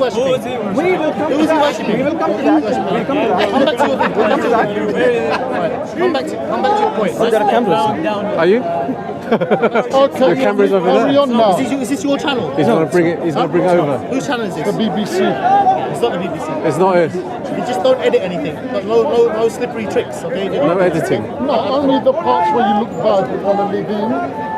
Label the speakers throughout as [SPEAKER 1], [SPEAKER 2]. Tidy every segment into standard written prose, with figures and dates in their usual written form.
[SPEAKER 1] worshipping?
[SPEAKER 2] Who is he worshipping?
[SPEAKER 3] We will come to that. We will come to that. We'll come to that.
[SPEAKER 1] Come back to your thing.
[SPEAKER 3] Come to that.
[SPEAKER 1] Come back to your point.
[SPEAKER 3] There are cameras.
[SPEAKER 4] Are you?
[SPEAKER 5] Okay,
[SPEAKER 4] The camera's over there.
[SPEAKER 5] carry on now.
[SPEAKER 1] Is this your channel?
[SPEAKER 4] He's gonna bring it. He's gonna bring it over.
[SPEAKER 1] Whose channel is this?
[SPEAKER 5] The BBC.
[SPEAKER 1] It's not the BBC.
[SPEAKER 4] It's not it.
[SPEAKER 1] You just don't edit anything. No slippery tricks, okay?
[SPEAKER 4] No editing.
[SPEAKER 5] Not only the parts where you look bad and want to live in.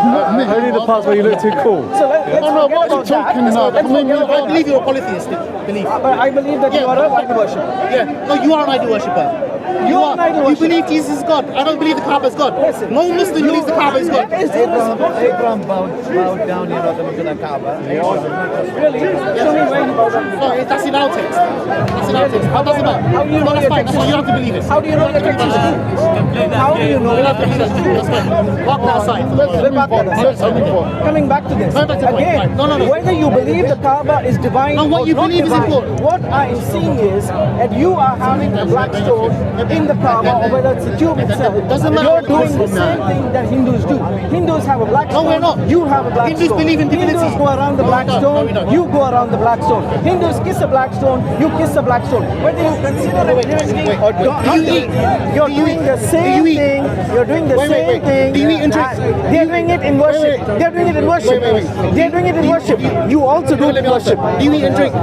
[SPEAKER 4] Only the parts where you look too cool.
[SPEAKER 3] So let's
[SPEAKER 5] Oh no,
[SPEAKER 3] forget
[SPEAKER 5] what are you
[SPEAKER 3] about that.
[SPEAKER 5] talking now?
[SPEAKER 3] Let's
[SPEAKER 5] Come on,
[SPEAKER 3] forget
[SPEAKER 1] I
[SPEAKER 3] about
[SPEAKER 1] believe you're a polytheistic belief.
[SPEAKER 3] But I believe that you are a idol worshipper.
[SPEAKER 1] Yeah. No, you are an idol worshipper.
[SPEAKER 3] You are an idol
[SPEAKER 1] You
[SPEAKER 3] worshipper.
[SPEAKER 1] believe Jesus is God. I don't believe the Kaaba is God.
[SPEAKER 3] Listen,
[SPEAKER 1] No Muslim believes the Kaaba is God.
[SPEAKER 3] That is irresponsible.
[SPEAKER 6] Abraham bowed down, to the Kaaba.
[SPEAKER 3] Really? Show me where you bow down.
[SPEAKER 1] No, that's in our text. That's in our text. How does it matter?
[SPEAKER 3] How do you know
[SPEAKER 1] that's
[SPEAKER 3] your
[SPEAKER 1] fine.
[SPEAKER 3] text
[SPEAKER 1] That's why
[SPEAKER 3] is
[SPEAKER 1] you have to believe it.
[SPEAKER 3] How do you know your text is true? How do you know
[SPEAKER 1] You
[SPEAKER 3] your
[SPEAKER 1] have to believe
[SPEAKER 3] text is true?
[SPEAKER 1] that's fine. Walk outside.
[SPEAKER 3] We'll back to that. Coming back to this.
[SPEAKER 1] Coming back to the point.
[SPEAKER 3] Again,
[SPEAKER 1] Right. No.
[SPEAKER 3] whether you believe the Kaaba is divine
[SPEAKER 1] No, what
[SPEAKER 3] or
[SPEAKER 1] you
[SPEAKER 3] not
[SPEAKER 1] believe is
[SPEAKER 3] divine,
[SPEAKER 1] important.
[SPEAKER 3] what I am seeing is that you are having a black stone in the Kaaba, or whether it's a tube itself.
[SPEAKER 1] Doesn't matter.
[SPEAKER 3] You're doing the same thing that Hindus do. Hindus have a black
[SPEAKER 1] No,
[SPEAKER 3] stone.
[SPEAKER 1] we're not.
[SPEAKER 3] You have a black
[SPEAKER 1] Hindus
[SPEAKER 3] stone.
[SPEAKER 1] believe in divinity.
[SPEAKER 3] Hindus go around the
[SPEAKER 1] No,
[SPEAKER 3] black
[SPEAKER 1] we don't.
[SPEAKER 3] stone.
[SPEAKER 1] No, we don't.
[SPEAKER 3] You go around the black stone. Hindus kiss a black stone. You kiss a black stone. Whether you consider it divinity or not,
[SPEAKER 1] Do you eat?
[SPEAKER 3] you're
[SPEAKER 1] Do you
[SPEAKER 3] doing
[SPEAKER 1] eat?
[SPEAKER 3] the
[SPEAKER 1] Do
[SPEAKER 3] same
[SPEAKER 1] you eat?
[SPEAKER 3] thing. You're doing the
[SPEAKER 1] Wait,
[SPEAKER 3] same
[SPEAKER 1] wait.
[SPEAKER 3] thing.
[SPEAKER 1] Do you eat and drink?
[SPEAKER 3] They're doing it in worship.
[SPEAKER 1] Wait.
[SPEAKER 3] They're doing it in worship.
[SPEAKER 1] Wait.
[SPEAKER 3] They're doing it in worship. You also do it
[SPEAKER 1] Let
[SPEAKER 3] in
[SPEAKER 1] me answer.
[SPEAKER 3] worship.
[SPEAKER 1] Do you eat and drink?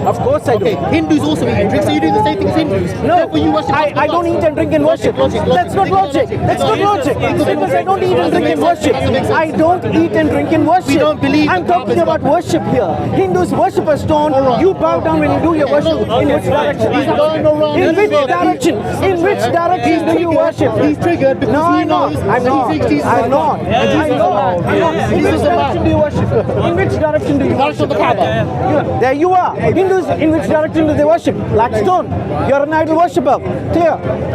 [SPEAKER 3] Of course I do.
[SPEAKER 1] Okay, Hindus also eat and drink, so you do the same thing as Hindus.
[SPEAKER 3] No,
[SPEAKER 1] Therefore you worship
[SPEAKER 3] I
[SPEAKER 1] after
[SPEAKER 3] don't
[SPEAKER 1] God.
[SPEAKER 3] eat and drink in worship.
[SPEAKER 1] Logic.
[SPEAKER 3] That's not logic. That's not logic. Because I don't eat and drink in worship. I don't eat and drink in worship.
[SPEAKER 1] We don't believe
[SPEAKER 3] I'm
[SPEAKER 1] the Kaaba
[SPEAKER 3] talking
[SPEAKER 1] is
[SPEAKER 3] about
[SPEAKER 1] God.
[SPEAKER 3] worship here. Hindus worship a stone. You bow down when you do your worship. In which direction? In which direction? In which direction do you worship?
[SPEAKER 1] He's triggered because
[SPEAKER 3] No,
[SPEAKER 1] he
[SPEAKER 3] I'm not.
[SPEAKER 1] knows
[SPEAKER 3] I'm
[SPEAKER 1] that
[SPEAKER 3] not.
[SPEAKER 1] he thinks Jesus is
[SPEAKER 3] I'm
[SPEAKER 1] God.
[SPEAKER 3] not. I'm not. In which direction do you worship? In which direction do you
[SPEAKER 1] Direction of
[SPEAKER 3] worship?
[SPEAKER 1] the Kaaba.
[SPEAKER 3] There you are. Hindus, in which direction do they worship? Black stone. You're an idol worshipper. Clear.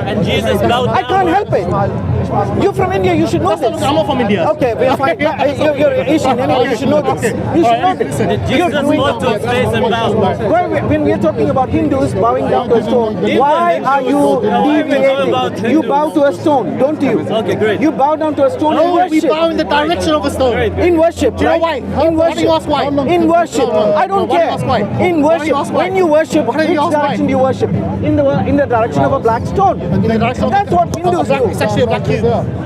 [SPEAKER 2] And Jesus bowed
[SPEAKER 3] I can't help it. You're from India, you should know this.
[SPEAKER 1] I'm not from India.
[SPEAKER 3] Okay, we are fine. You're Asian anyway, you should know this. You should know this. You're
[SPEAKER 2] Jesus
[SPEAKER 3] doing
[SPEAKER 2] fought to his face and bowed.
[SPEAKER 3] when we are talking about Hindus bowing down to a stone, why are you deviating? You bow to a stone, don't you?
[SPEAKER 2] Okay, great.
[SPEAKER 3] You bow down to a stone in
[SPEAKER 1] No, we
[SPEAKER 3] worship.
[SPEAKER 1] bow in the direction of a stone.
[SPEAKER 3] In worship,
[SPEAKER 1] Do you know why?
[SPEAKER 3] right? In
[SPEAKER 1] Why don't you ask
[SPEAKER 3] worship.
[SPEAKER 1] why?
[SPEAKER 3] In worship. I don't
[SPEAKER 1] Why don't you
[SPEAKER 3] care.
[SPEAKER 1] ask why?
[SPEAKER 3] In
[SPEAKER 1] Why don't you
[SPEAKER 3] worship,
[SPEAKER 1] ask why?
[SPEAKER 3] when you worship,
[SPEAKER 1] Why don't
[SPEAKER 3] which
[SPEAKER 1] you ask why?
[SPEAKER 3] direction do you worship? In the direction of a black stone.
[SPEAKER 1] In the direction of
[SPEAKER 3] That's what Hindus do.
[SPEAKER 1] It's actually a black cube.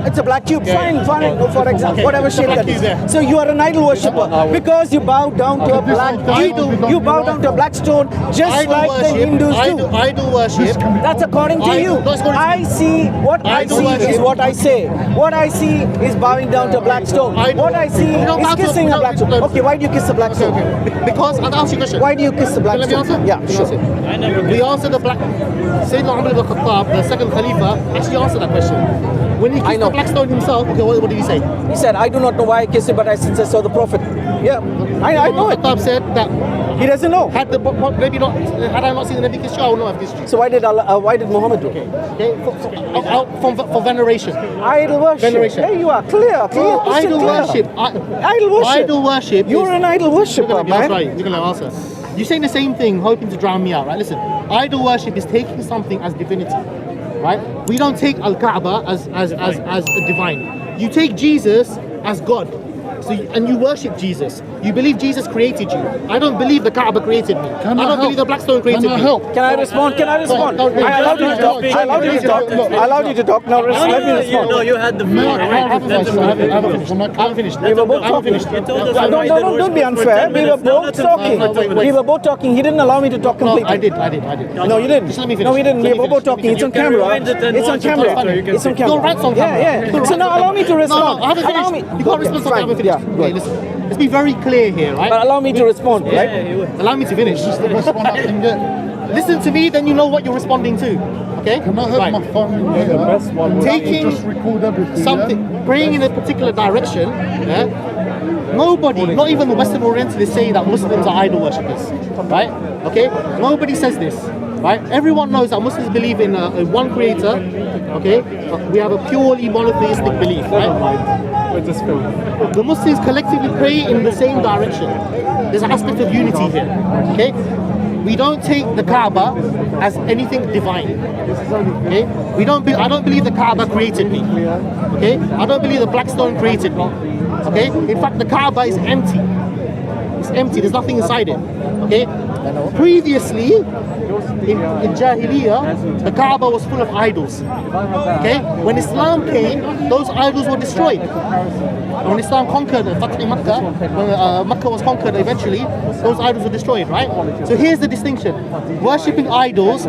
[SPEAKER 3] It's a black cube. Fine. For example,
[SPEAKER 1] Okay.
[SPEAKER 3] whatever shape
[SPEAKER 1] Black
[SPEAKER 3] that
[SPEAKER 1] cube,
[SPEAKER 3] is.
[SPEAKER 1] yeah.
[SPEAKER 3] So you are an idol worshipper because you bow down to a black idol. You bow down to a black stone, just
[SPEAKER 1] Idol
[SPEAKER 3] like the
[SPEAKER 1] worship,
[SPEAKER 3] Hindus do.
[SPEAKER 1] idol worship.
[SPEAKER 3] That's according to
[SPEAKER 1] Idol-
[SPEAKER 3] you.
[SPEAKER 1] that's according to
[SPEAKER 3] I see what I
[SPEAKER 1] Idol
[SPEAKER 3] see
[SPEAKER 1] worship.
[SPEAKER 3] is what I say. What I see is bowing down to a black stone.
[SPEAKER 1] Idol-
[SPEAKER 3] What I see
[SPEAKER 1] You don't
[SPEAKER 3] is
[SPEAKER 1] bow to-
[SPEAKER 3] kissing a
[SPEAKER 1] no,
[SPEAKER 3] black stone.
[SPEAKER 1] no.
[SPEAKER 3] Okay, why do you kiss a black stone?
[SPEAKER 1] Because I'll ask you a question.
[SPEAKER 3] Why do you kiss the black
[SPEAKER 1] Let me
[SPEAKER 3] stone?
[SPEAKER 1] answer?
[SPEAKER 3] Yeah,
[SPEAKER 1] Let me
[SPEAKER 3] sure.
[SPEAKER 1] answer.
[SPEAKER 2] I never
[SPEAKER 1] We answered the black. Sayyidina Umar ibn Khattab, the second Khalifa, actually answered that question. When he
[SPEAKER 3] I
[SPEAKER 1] kissed
[SPEAKER 3] know.
[SPEAKER 1] the black stone himself, okay, what did he say?
[SPEAKER 3] He said, I do not know why I kiss it, but I since I saw the Prophet. Yeah, I know it.
[SPEAKER 1] Khattab said that
[SPEAKER 3] He doesn't know.
[SPEAKER 1] had I not seen the Nabi kiss you, I would not have kissed you.
[SPEAKER 3] So why did Muhammad do it?
[SPEAKER 1] Okay, for veneration.
[SPEAKER 3] Idol worship.
[SPEAKER 1] Veneration.
[SPEAKER 3] There you are. Clear.
[SPEAKER 1] So
[SPEAKER 3] crystal
[SPEAKER 1] idol
[SPEAKER 3] clear.
[SPEAKER 1] worship.
[SPEAKER 3] Idol worship.
[SPEAKER 1] Idol worship.
[SPEAKER 3] You're an idol worshipper,
[SPEAKER 1] That's
[SPEAKER 3] man.
[SPEAKER 1] right. You're gonna answer. You're saying the same thing, hoping to drown me out, right? Listen, idol worship is taking something as divinity, right? We don't take Al-Kaaba as a divine. You take Jesus as God. So and you worship Jesus. You believe Jesus created you. I don't believe the Kaaba created me.
[SPEAKER 5] Can
[SPEAKER 1] I
[SPEAKER 5] I
[SPEAKER 1] don't
[SPEAKER 5] help?
[SPEAKER 1] believe the black stone created
[SPEAKER 5] Can I
[SPEAKER 1] me.
[SPEAKER 5] help?
[SPEAKER 3] Can I respond? I allowed you to talk. I allowed you to talk. Now let me respond.
[SPEAKER 2] No, you had the floor.
[SPEAKER 1] I haven't finished.
[SPEAKER 3] We were both talking.
[SPEAKER 2] You told us already that
[SPEAKER 3] Don't be
[SPEAKER 2] worship for
[SPEAKER 3] unfair.
[SPEAKER 2] 10
[SPEAKER 3] We were
[SPEAKER 2] minutes. Now
[SPEAKER 3] both
[SPEAKER 2] let him
[SPEAKER 3] talking.
[SPEAKER 2] finish.
[SPEAKER 3] We were both talking. He didn't allow me to talk
[SPEAKER 1] No,
[SPEAKER 3] completely.
[SPEAKER 1] I did.
[SPEAKER 3] No, you didn't.
[SPEAKER 1] Just let me finish.
[SPEAKER 3] No, we didn't. We
[SPEAKER 1] Let me
[SPEAKER 3] were both
[SPEAKER 1] finish.
[SPEAKER 3] talking. It's on
[SPEAKER 2] You can
[SPEAKER 3] camera.
[SPEAKER 2] rewind it and
[SPEAKER 3] It's on
[SPEAKER 2] watch it
[SPEAKER 3] camera.
[SPEAKER 2] after. You can
[SPEAKER 3] It's on
[SPEAKER 2] see.
[SPEAKER 3] camera.
[SPEAKER 1] Your rights on camera.
[SPEAKER 3] Yeah. So now allow me to respond.
[SPEAKER 1] No, I haven't
[SPEAKER 3] Allow
[SPEAKER 1] finished.
[SPEAKER 3] me.
[SPEAKER 1] You can't respond to
[SPEAKER 3] Fine.
[SPEAKER 1] I haven't finished.
[SPEAKER 3] Yeah, go
[SPEAKER 1] Okay,
[SPEAKER 3] ahead.
[SPEAKER 1] listen. Let's be very clear here, right?
[SPEAKER 3] But allow me to respond, right?
[SPEAKER 2] Yeah, you will.
[SPEAKER 1] Allow me to finish.
[SPEAKER 5] The best one I can get.
[SPEAKER 1] Listen to me, then you know what you're responding to. Okay?
[SPEAKER 5] Can I have my phone in here?
[SPEAKER 4] best one was-
[SPEAKER 1] Taking
[SPEAKER 5] Just record everything.
[SPEAKER 1] something, praying in a particular direction, yeah? Nobody, not even the Western Orientalists, say that Muslims are idol worshippers, right? Okay? Nobody says this, right? Everyone knows that Muslims believe in one creator, okay? We have a purely monotheistic belief, right?
[SPEAKER 4] We're just filming.
[SPEAKER 1] The Muslims collectively pray in the same direction. There's an aspect of unity here, okay? We don't take the Kaaba as anything divine, okay? I don't believe the Kaaba created me, okay? I don't believe the black stone created me, okay? In fact, the Kaaba is empty. It's empty. There's nothing inside it, okay? Previously, in Jahiliyyah, the Kaaba was full of idols. Okay? When Islam came, those idols were destroyed. And when Islam conquered Makkah, when Makkah was conquered eventually, those idols were destroyed, right? So here's the distinction. Worshipping idols,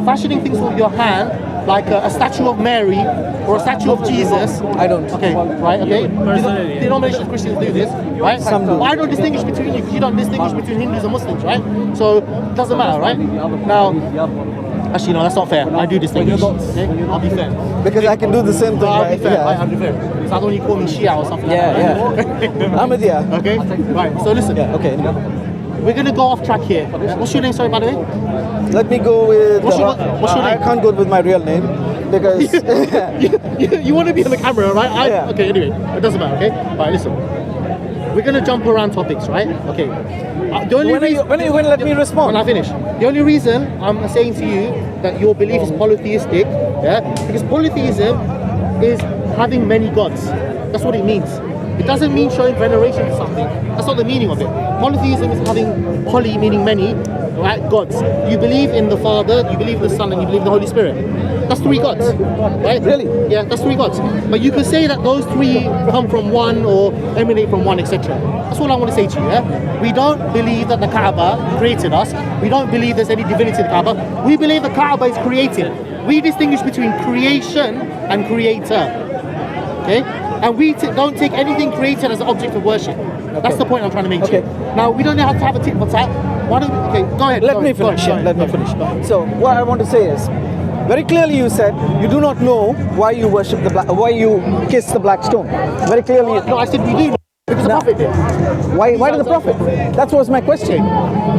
[SPEAKER 1] fashioning things with your hand, like a statue of Mary or a statue of Jesus.
[SPEAKER 3] I don't.
[SPEAKER 1] Okay, right, okay.
[SPEAKER 2] Personally,
[SPEAKER 1] Denominations of Christians do this, right?
[SPEAKER 3] Some do.
[SPEAKER 1] But I don't distinguish between you because you don't distinguish between Hindus and Muslims, right? So it doesn't matter, right? Now, actually, no, that's not fair. I do distinguish. Okay? I'll be fair.
[SPEAKER 3] Because I can do the same thing,
[SPEAKER 1] I'll be
[SPEAKER 3] right?
[SPEAKER 1] fair.
[SPEAKER 3] Yeah.
[SPEAKER 1] I'll be fair. So I don't want you to call me Shia or something
[SPEAKER 3] Yeah,
[SPEAKER 1] like that.
[SPEAKER 3] yeah. I'm with you.
[SPEAKER 1] Okay? Right, so listen.
[SPEAKER 3] Yeah, okay.
[SPEAKER 1] We're going to go off track here. What's your name, sorry, by the way?
[SPEAKER 3] Let me go with...
[SPEAKER 1] What's your
[SPEAKER 3] I
[SPEAKER 1] name?
[SPEAKER 3] can't go with my real name because...
[SPEAKER 1] You want to be on the camera, right?
[SPEAKER 3] Yeah.
[SPEAKER 1] Okay, anyway, it doesn't matter, okay? Alright, listen. We're going to jump around topics, right? Okay. The only
[SPEAKER 3] when are you going to let me respond?
[SPEAKER 1] When I finish. The only reason I'm saying to you that your belief is polytheistic, yeah, because polytheism is having many gods. That's what it means. It doesn't mean showing veneration to something. That's not the meaning of it. Polytheism is having poly meaning many, right? Gods. You believe in the Father, you believe in the Son, and you believe in the Holy Spirit. That's 3 gods, right?
[SPEAKER 3] Really?
[SPEAKER 1] Yeah, that's 3 gods. But you can say that those 3 come from one or emanate from one, etc. That's all I want to say to you. Yeah? We don't believe that the Kaaba created us. We don't believe there's any divinity in the Kaaba. We believe the Kaaba is created. We distinguish between creation and creator. Okay? And we don't take anything created as an object of worship. That's the point I'm trying to make to you. Now, we don't have to have a tit for tat. Why don't we, okay, go ahead.
[SPEAKER 3] Let me finish. Let me finish. So what I want to say is, very clearly you said you do not know why you worship why you kiss the black stone. Very clearly.
[SPEAKER 1] No, I said we do. Because the Prophet did.
[SPEAKER 3] Why did the Prophet? That was my question.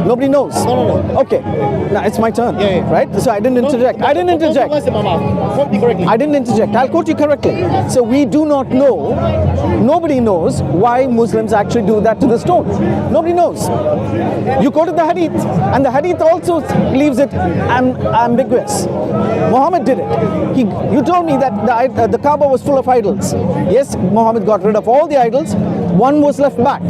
[SPEAKER 3] Nobody knows.
[SPEAKER 1] No.
[SPEAKER 3] Okay. Now it's my turn.
[SPEAKER 1] Yeah.
[SPEAKER 3] Right? So I didn't interject. I didn't
[SPEAKER 1] Don't put
[SPEAKER 3] interject.
[SPEAKER 1] words in my mouth. Quote me correctly.
[SPEAKER 3] I didn't interject. I'll quote you correctly. So we do not know, nobody knows why Muslims actually do that to the stone. Nobody knows. You quoted the hadith, and the hadith also leaves it ambiguous. Muhammad did it. You told me that the Kaaba was full of idols. Yes, Muhammad got rid of all the idols. One was left back.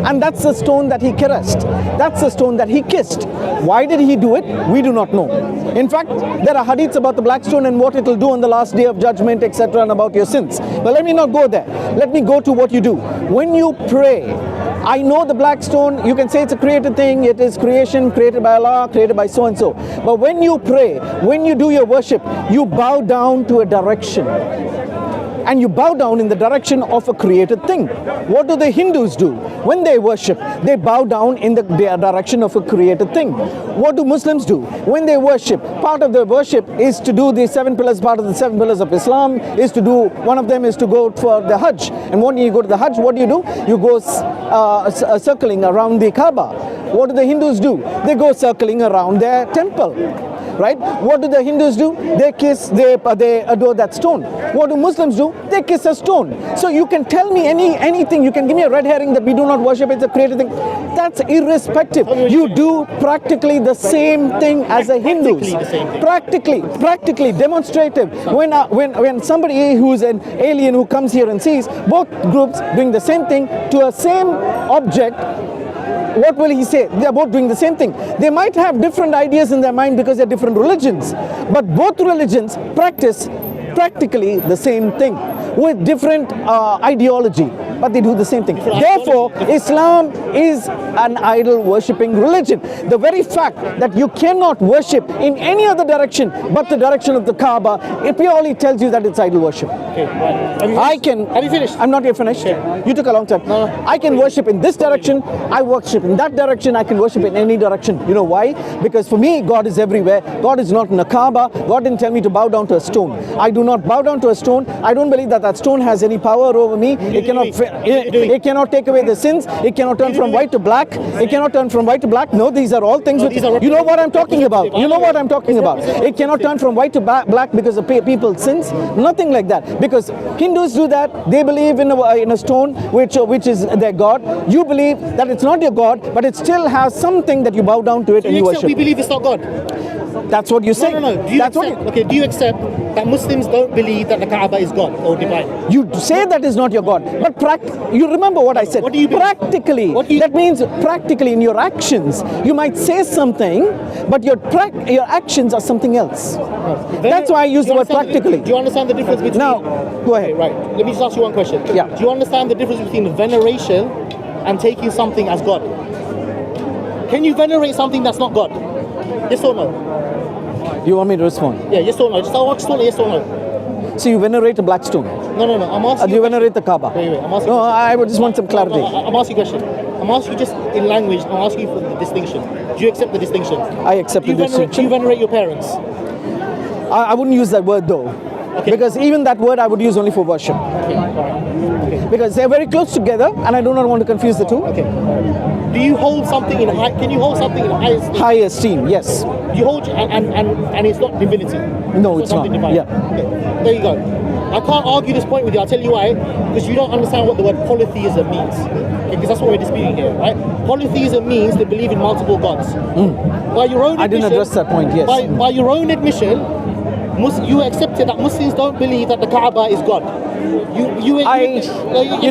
[SPEAKER 3] And that's the stone that he caressed. That's the stone that he kissed. Why did he do it? We do not know. In fact, there are hadiths about the black stone and what it will do on the last day of judgment, etc., and about your sins. But let me not go there. Let me go to what you do. When you pray, I know the black stone, you can say it's a created thing, it is creation, created by Allah, created by so and so. But when you pray, when you do your worship, you bow down to a direction. And you bow down in the direction of a created thing. What do the Hindus do? When they worship, they bow down in the direction of a created thing. What do Muslims do? When they worship, part of their worship is to do the 7 pillars, part of the 7 pillars of Islam, is to do, one of them is to go for the Hajj. And when you go to the Hajj, what do? You go circling around the Kaaba. What do the Hindus do? They go circling around their temple. Right? What do the Hindus do? They adore that stone. What do Muslims do? They kiss a stone. So you can tell me anything, you can give me a red herring that we do not worship, it's a created thing. That's irrespective. You do practically the same thing as the Hindus. Practically, demonstrative. When somebody who's an alien who comes here and sees both groups doing the same thing to a same object, what will he say? They are both doing the same thing. They might have different ideas in their mind because they're different religions. But both religions practice practically the same thing with different ideology. But they do the same thing. Therefore, Islam is an idol worshipping religion. The very fact that you cannot worship in any other direction but the direction of the Kaaba, it purely tells you that it's idol worship.
[SPEAKER 1] Okay, right.
[SPEAKER 3] Have you finished? I'm not yet finished.
[SPEAKER 1] Okay.
[SPEAKER 3] You took a long time.
[SPEAKER 1] No.
[SPEAKER 3] I can worship in this direction, I worship in that direction, I can worship in any direction. You know why? Because for me, God is everywhere. God is not in the Kaaba. God didn't tell me to bow down to a stone. I do not bow down to a stone. I don't believe that stone has any power over me. It cannot take away the sins. It cannot turn from white to black. It cannot turn from white to black. No, these are all things. You know what I'm talking about. You know what I'm talking about. It cannot turn from white to black because of people's sins. Nothing like that. Because Hindus do that. They believe in a stone which is their God. You believe that it's not your God, but it still has something that you bow down to it and you worship.
[SPEAKER 1] We believe it's not God.
[SPEAKER 3] That's what you say.
[SPEAKER 1] No. Do you
[SPEAKER 3] That's
[SPEAKER 1] accept,
[SPEAKER 3] what
[SPEAKER 1] okay, do you accept that Muslims don't believe that the Kaaba is God or divine?
[SPEAKER 3] you say that is not your God. But you remember what I said.
[SPEAKER 1] What do you believe?
[SPEAKER 3] Practically.
[SPEAKER 1] What do you-
[SPEAKER 3] That means practically in your actions, you might say something, but your actions are something else. That's why I use
[SPEAKER 1] Do
[SPEAKER 3] the
[SPEAKER 1] you
[SPEAKER 3] word
[SPEAKER 1] understand
[SPEAKER 3] practically.
[SPEAKER 1] Do you understand the difference between...
[SPEAKER 3] Now, go ahead.
[SPEAKER 1] Okay, right. Let me just ask you one question.
[SPEAKER 3] Yeah.
[SPEAKER 1] Do you understand the difference between veneration and taking something as God? Can you venerate something that's not God? Yes or no?
[SPEAKER 3] You want me to respond?
[SPEAKER 1] Yeah, yes or no? Just want yes or no?
[SPEAKER 3] So you venerate a black stone.
[SPEAKER 1] No. I'm asking
[SPEAKER 3] Do you venerate the Kaaba?
[SPEAKER 1] Wait. I'm asking.
[SPEAKER 3] No, I would just want some clarity.
[SPEAKER 1] I'm asking you a question. I'm asking you just in language. I'm asking you for the distinction. Do you accept the distinction?
[SPEAKER 3] I accept
[SPEAKER 1] Do
[SPEAKER 3] the
[SPEAKER 1] you
[SPEAKER 3] distinction.
[SPEAKER 1] venerate your parents?
[SPEAKER 3] I wouldn't use that word though.
[SPEAKER 1] Okay.
[SPEAKER 3] Because even that word I would use only for worship.
[SPEAKER 1] Okay. All right.
[SPEAKER 3] Because they're very close together and I do not want to confuse the two.
[SPEAKER 1] Okay. Do you hold something in high? Can you hold something in high esteem?
[SPEAKER 3] High esteem, yes.
[SPEAKER 1] You hold and it's not divinity.
[SPEAKER 3] No, it's not.
[SPEAKER 1] something divine.
[SPEAKER 3] Yeah.
[SPEAKER 1] Okay. There you go. I can't argue this point with you. I'll tell you why. Because you don't understand what the word polytheism means. Okay, because that's what we're disputing here, right? Polytheism means they believe in multiple gods. By your own admission,
[SPEAKER 3] I didn't address that point, yes.
[SPEAKER 1] By your own admission, you accepted that Muslims don't believe that the Kaaba is God. You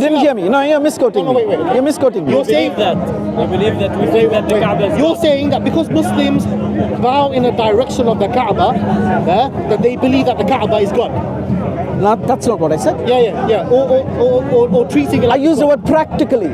[SPEAKER 3] didn't hear me. No, you're misquoting
[SPEAKER 1] No,
[SPEAKER 3] me.
[SPEAKER 1] wait.
[SPEAKER 3] You're misquoting me.
[SPEAKER 1] You're saying
[SPEAKER 2] We believe that we think that the Kaaba is
[SPEAKER 1] You're
[SPEAKER 2] God.
[SPEAKER 1] saying that because Muslims bow in the direction of the Kaaba, that they believe that the Kaaba is God.
[SPEAKER 3] That's not what I said.
[SPEAKER 1] Yeah. Or treating it
[SPEAKER 3] I
[SPEAKER 1] like
[SPEAKER 3] use the word practically.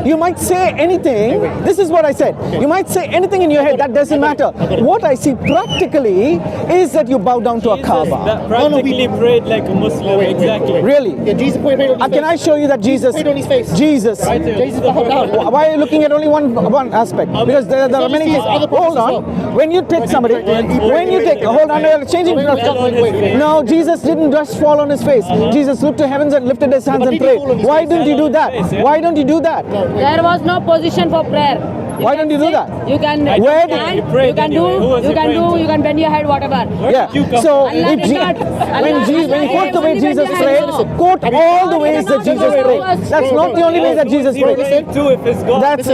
[SPEAKER 3] You might say anything. This is what I said. You might say anything in your head. That doesn't matter. What I see practically is that you bow down to a
[SPEAKER 2] Jesus
[SPEAKER 3] Kaaba.
[SPEAKER 2] that practically prayed like a Muslim.
[SPEAKER 1] wait.
[SPEAKER 2] Exactly.
[SPEAKER 3] Really?
[SPEAKER 1] Yeah, Jesus prayed on his
[SPEAKER 3] Can I
[SPEAKER 1] face.
[SPEAKER 3] show you that Jesus?
[SPEAKER 1] prayed on his face.
[SPEAKER 3] Jesus.
[SPEAKER 2] Right here.
[SPEAKER 1] Jesus bowed down.
[SPEAKER 3] Why are you looking at only one aspect? Because there are
[SPEAKER 1] Obviously,
[SPEAKER 3] many.
[SPEAKER 1] it's other
[SPEAKER 3] Hold
[SPEAKER 1] prophets as
[SPEAKER 3] on. When you take somebody, when you take, hold on, you're changing.
[SPEAKER 1] Wait.
[SPEAKER 3] No, Jesus didn't just fall on his face. Jesus looked to heavens and lifted his hands
[SPEAKER 1] but
[SPEAKER 3] and
[SPEAKER 1] did he
[SPEAKER 3] prayed.
[SPEAKER 1] fall on his
[SPEAKER 3] Why
[SPEAKER 1] face?
[SPEAKER 3] didn't you do that? Why don't you do that?
[SPEAKER 7] There was no position for prayer.
[SPEAKER 3] Why don't you do that?
[SPEAKER 7] You can
[SPEAKER 3] Where did-
[SPEAKER 7] stand,
[SPEAKER 2] You prayed
[SPEAKER 7] you can
[SPEAKER 2] anyway. Who was
[SPEAKER 7] you
[SPEAKER 2] he
[SPEAKER 7] can
[SPEAKER 2] praying to?
[SPEAKER 7] you can bend your head, whatever.
[SPEAKER 3] Yeah.
[SPEAKER 2] you come-
[SPEAKER 3] So
[SPEAKER 7] Allah did not.
[SPEAKER 3] when
[SPEAKER 7] Allah-
[SPEAKER 3] you
[SPEAKER 7] Allah
[SPEAKER 3] quote the way
[SPEAKER 7] only
[SPEAKER 3] Jesus
[SPEAKER 7] when
[SPEAKER 3] prayed,
[SPEAKER 7] you have-
[SPEAKER 3] quote all the ways that Jesus prayed. That's not the only way that Jesus
[SPEAKER 2] He
[SPEAKER 3] prayed.
[SPEAKER 2] prayed too if it's God.
[SPEAKER 3] That's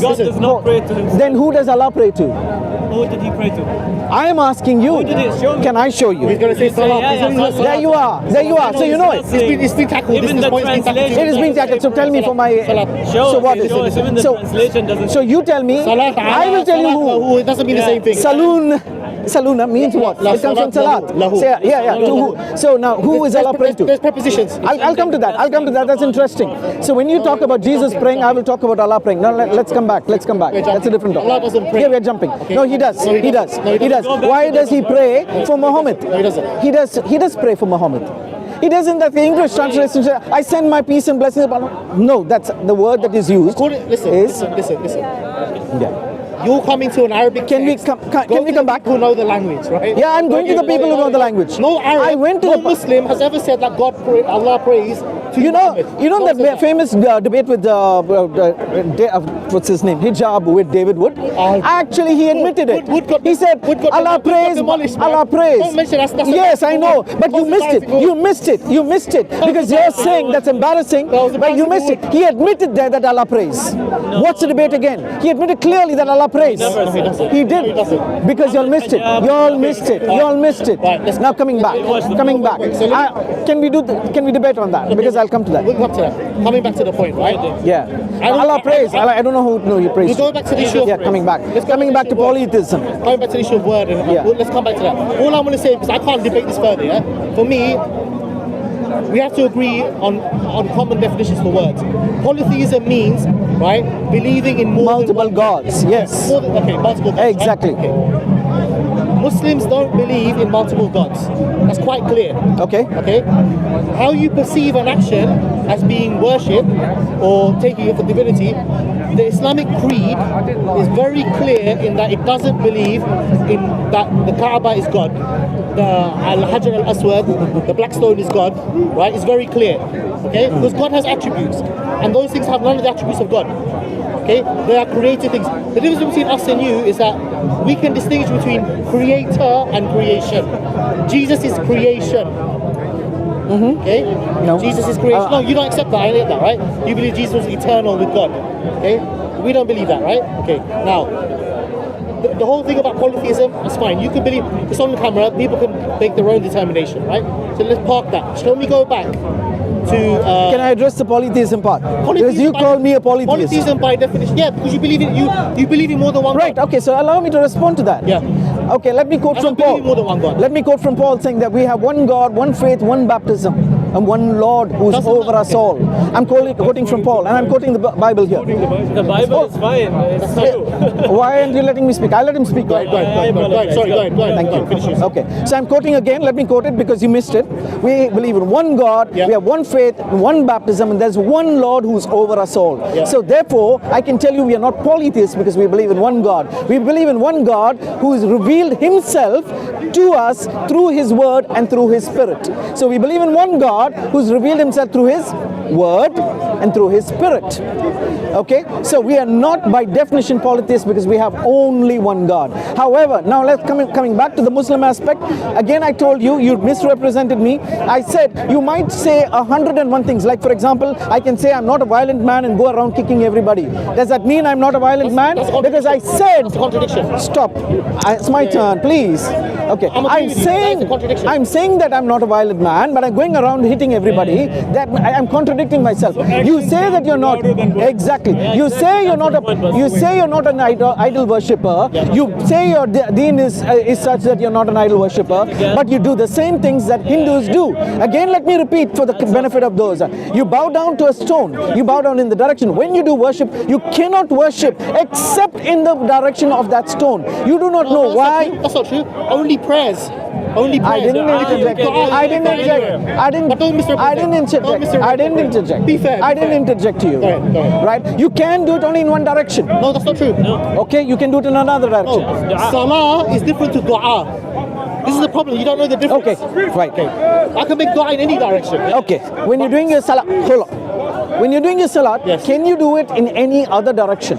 [SPEAKER 2] God does not pray to himself.
[SPEAKER 3] Then who does Allah pray to?
[SPEAKER 2] Who did he pray to?
[SPEAKER 3] I am asking you.
[SPEAKER 2] Who did it? Show me.
[SPEAKER 3] Can I show you?
[SPEAKER 1] He's going to say Salah.
[SPEAKER 2] Yeah,
[SPEAKER 1] He's gonna
[SPEAKER 2] yeah,
[SPEAKER 1] say
[SPEAKER 3] There you are. There you are. So you know it.
[SPEAKER 1] It's been tackled.
[SPEAKER 2] Even
[SPEAKER 1] This
[SPEAKER 2] the
[SPEAKER 1] point has been tackled.
[SPEAKER 2] translation-
[SPEAKER 3] It has been tackled. So tell me for my.
[SPEAKER 2] Show
[SPEAKER 3] So what
[SPEAKER 2] us,
[SPEAKER 3] is
[SPEAKER 2] show us. Even the
[SPEAKER 3] it?
[SPEAKER 2] translation doesn't.
[SPEAKER 3] So you tell me.
[SPEAKER 1] Salah,
[SPEAKER 3] I will tell you who.
[SPEAKER 1] It doesn't mean the same thing.
[SPEAKER 3] Saloon. Saluna means what?
[SPEAKER 1] La
[SPEAKER 3] It comes from
[SPEAKER 1] salat,
[SPEAKER 3] salat.
[SPEAKER 1] lahu.
[SPEAKER 3] So, yeah. To who? So now, who is Allah praying to?
[SPEAKER 1] There's prepositions.
[SPEAKER 3] I'll come to that. That's interesting. So when you talk about Jesus praying, I will talk about Allah praying. No, let's come back. That's a different topic.
[SPEAKER 1] Allah doesn't pray.
[SPEAKER 3] Yeah, we're jumping. No, he does.
[SPEAKER 1] No, he
[SPEAKER 3] He does.
[SPEAKER 1] doesn't. No, he
[SPEAKER 3] He does.
[SPEAKER 1] doesn't.
[SPEAKER 3] Why does he pray for Muhammad?
[SPEAKER 1] No, he doesn't.
[SPEAKER 3] He does pray for Muhammad. He doesn't. That the English translation says, "I send my peace and blessings upon." No, that's the word that is used.
[SPEAKER 1] Listen.
[SPEAKER 3] Yeah.
[SPEAKER 1] You're coming to an Arabic
[SPEAKER 3] Can we
[SPEAKER 1] text.
[SPEAKER 3] come?
[SPEAKER 1] Go
[SPEAKER 3] Can we
[SPEAKER 1] to
[SPEAKER 3] come
[SPEAKER 1] the
[SPEAKER 3] back?
[SPEAKER 1] people who know the language, right?
[SPEAKER 3] Yeah, I'm going to the people who know the language.
[SPEAKER 1] No Arab,
[SPEAKER 3] I went to
[SPEAKER 1] no
[SPEAKER 3] the-
[SPEAKER 1] Muslim has ever said that Allah prays to Muhammad.
[SPEAKER 3] You know
[SPEAKER 1] No one says
[SPEAKER 3] that famous debate with what's his name, hijab with David Wood. Actually, he admitted it. He said Allah prays. Allah prays.
[SPEAKER 1] Don't mention that's
[SPEAKER 3] Yes, I know, but you missed it. You missed it because you're saying that's embarrassing, but you missed it. He admitted there that Allah prays. What's the debate again? He admitted clearly that Allah prays. He did because you all missed it. You all missed it. You all missed it. Now coming back. Can we debate on that? Because I'll come to that.
[SPEAKER 1] We'll come to that. Coming back to the point, right?
[SPEAKER 3] Yeah. Allah prays. I don't know who he prays.
[SPEAKER 1] We'll go back to the issue of
[SPEAKER 3] Yeah,
[SPEAKER 1] praise.
[SPEAKER 3] coming back.
[SPEAKER 1] Let's go
[SPEAKER 3] Coming back to
[SPEAKER 1] issue of word.
[SPEAKER 3] polytheism.
[SPEAKER 1] Going back to the issue of word, and
[SPEAKER 3] Yeah.
[SPEAKER 1] let's come back to that. All I'm going to say, because I can't debate this further, yeah? For me, we have to agree on common definitions for words. Polytheism means, right, believing in more
[SPEAKER 3] Multiple
[SPEAKER 1] than one
[SPEAKER 3] gods. Yes.
[SPEAKER 1] multiple gods. right?
[SPEAKER 3] Exactly.
[SPEAKER 1] Okay. Muslims don't believe in multiple gods. That's quite clear.
[SPEAKER 3] Okay.
[SPEAKER 1] Okay? How you perceive an action as being worshipped or taking it for divinity, the Islamic creed is very clear in that it doesn't believe in that the Kaaba is God, the Al-Hajar al-Aswad, the black stone is God, right? It's very clear, okay? Because God has attributes, and those things have none of the attributes of God. Okay, they are created things. The difference between us and you is that we can distinguish between creator and creation. Jesus is creation. Okay?
[SPEAKER 3] No.
[SPEAKER 1] Jesus is creation. No, you don't accept that. I get that, right? You believe Jesus was eternal with God. Okay? We don't believe that, right? Okay. Now, the whole thing about polytheism is fine. You can believe it's on the camera. People can make their own determination, right? So let's park that. Shall we go back to?
[SPEAKER 3] Can I address the polytheism part? Because
[SPEAKER 1] polytheism
[SPEAKER 3] you
[SPEAKER 1] by-
[SPEAKER 3] call me a polytheist.
[SPEAKER 1] Polytheism by definition, yeah, because you believe in more than one
[SPEAKER 3] Right,
[SPEAKER 1] God.
[SPEAKER 3] okay, so allow me to respond to that.
[SPEAKER 1] Yeah.
[SPEAKER 3] Okay, let me quote
[SPEAKER 1] I
[SPEAKER 3] from
[SPEAKER 1] don't believe
[SPEAKER 3] Paul.
[SPEAKER 1] more than one God.
[SPEAKER 3] Let me quote from Paul saying that we have one God, one faith, one baptism, and one Lord who's
[SPEAKER 1] Doesn't
[SPEAKER 3] over
[SPEAKER 1] matter.
[SPEAKER 3] us all. I'm quoting from Paul, and I'm quoting the Bible here.
[SPEAKER 2] The Bible is fine. It's true.
[SPEAKER 3] Why aren't you letting me speak? I'll let him speak.
[SPEAKER 1] Go ahead. Sorry, go ahead.
[SPEAKER 3] Thank you.
[SPEAKER 1] Finish yourself.
[SPEAKER 3] Okay, so I'm quoting again. Let me quote it because you missed it. We believe in one God,
[SPEAKER 1] Yeah.
[SPEAKER 3] we have one faith, one baptism, and there's one Lord who's over us all.
[SPEAKER 1] Yeah.
[SPEAKER 3] So therefore, I can tell you we are not polytheists because we believe in one God. We believe in one God who has revealed himself to us through his word and through his spirit. So we believe in one God who's revealed himself through his word and through his spirit. Okay, so we are not by definition polytheists because we have only one God. However, now let's coming back to the Muslim aspect. Again, I told you, you misrepresented me. I said you might say 101 things. Like for example, I can say I'm not a violent man and go around kicking everybody. Does that mean I'm not a violent man?
[SPEAKER 1] That's a
[SPEAKER 3] Because I said
[SPEAKER 1] That's a contradiction.
[SPEAKER 3] stop. It's my turn, please. Okay,
[SPEAKER 1] I'm agreeing with you. That's a contradiction.
[SPEAKER 3] I'm saying that I'm not a violent man, but I'm going around hitting everybody. That I'm contradicting myself. You say that you're not exactly. You say you're not an idol worshipper. You say your deen is such that you're not an idol worshipper, but you do the same things that Hindus do. Again, let me repeat for the benefit of those. You bow down to a stone. You bow down in the direction. When you do worship, you cannot worship except in the direction of that stone. You do not know why.
[SPEAKER 1] That's not true. Only prayers. Only prayers.
[SPEAKER 3] I didn't interject. I didn't interject. I didn't.
[SPEAKER 1] But don't misrepresent.
[SPEAKER 3] I didn't interject.
[SPEAKER 1] Don't misrepresent.
[SPEAKER 3] I didn't interject.
[SPEAKER 1] Be fair.
[SPEAKER 3] I didn't interject to you.
[SPEAKER 1] Go ahead.
[SPEAKER 3] Right? You can do it only in one direction.
[SPEAKER 1] No, that's not true.
[SPEAKER 3] Okay, you can do it in another direction.
[SPEAKER 1] No. Salah is different to dua. This is the problem. You don't know the difference.
[SPEAKER 3] Okay, right.
[SPEAKER 1] I can make dua in any direction.
[SPEAKER 3] Okay, when you're doing your salah, hold on. When you're doing your salah,
[SPEAKER 1] Yes.
[SPEAKER 3] can you do it in any other direction?